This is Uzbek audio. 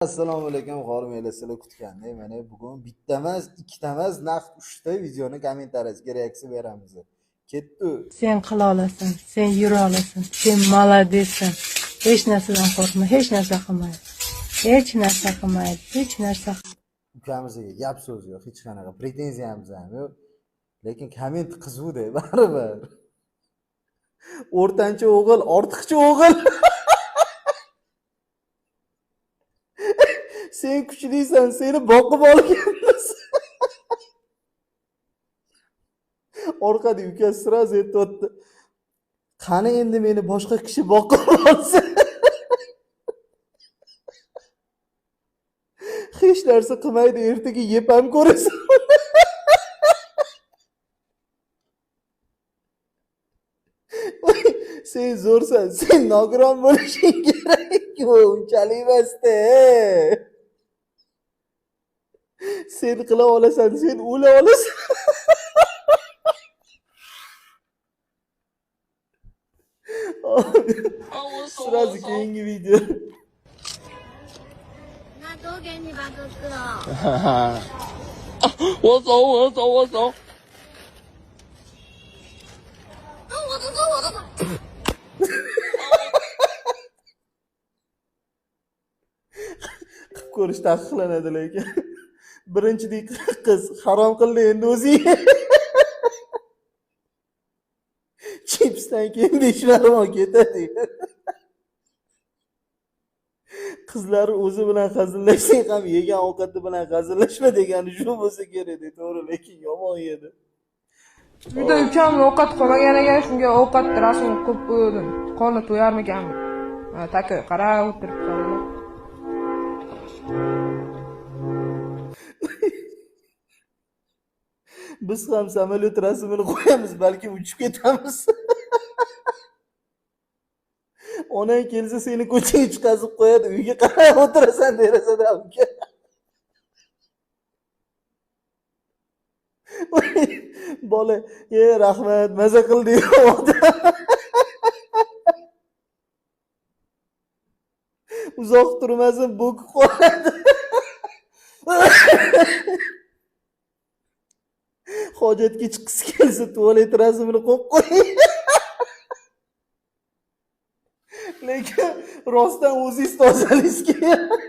Assalomu alaykum xormaylar, sizlar kutgandek mana bugun bitta emas, ikkita emas, naq 3 ta videoni kommentariyasiga reaksiya beramiz. Ketdi. Sen qila olasan, sen yura olasan, sen maladessan. Hech narsadan qo'rqma, hech narsa qilmaydi. Hech narsa qilmaydi, hech narsa. Ukamizga gap so'z yo'q, hech qanaqa pretenziyamiz ham yo'q. Lekin komment qiziqdi baribir. O'rtancha o'g'il, ortiqcha o'g'il. Sen kuchlisan, seni boqib olganmiz. Orqada ukasi sразу aytibdi. Qani endi meni boshqa kishi boqib olsa. Hech narsa qilmaydi, ertaga yeb ham ko'rasan. Sen zo'rsan, sen nogiron bo'lishing kerak. Unchalik emas-da. Sen qila olasan, sen o'la olasan. Sразу keyingi video. 那都给你吧，哥哥。我走。我的走。 Qilib ko'rish taqiqlanadi lekin. Birinchidek qiz harom qildi endi o'zing. Chipsdan keyin 5 maromon ketadi. Qizlar o'zi bilan hazillashsang ham yegan ovqati bilan hazillashma degani shu bo'lsa kerak, to'g'ri, lekin yomon yedi. Uyda ukam ovqat qolmagan ekan, shunga ovqat rasmini qo'yib qo'ydim. Qoni to'yarmikan? Taka qarab o'tiribsan. Biz ham samolyot rasmini qo'yamiz, balki uchib ketamiz. Onang kelsa seni ko'chaga chiqazib qo'yadi, uyga qarab o'tirasan derazadan uka. Bola, rahmat, maza qildi-yu. Uzoq turmasin, bo'kib qoladi. Hojatga chiqisi kelsa, tualet rasmini qo'yib qo'ying. Lekin rostdan o'zingiz tozalaysiz kerak.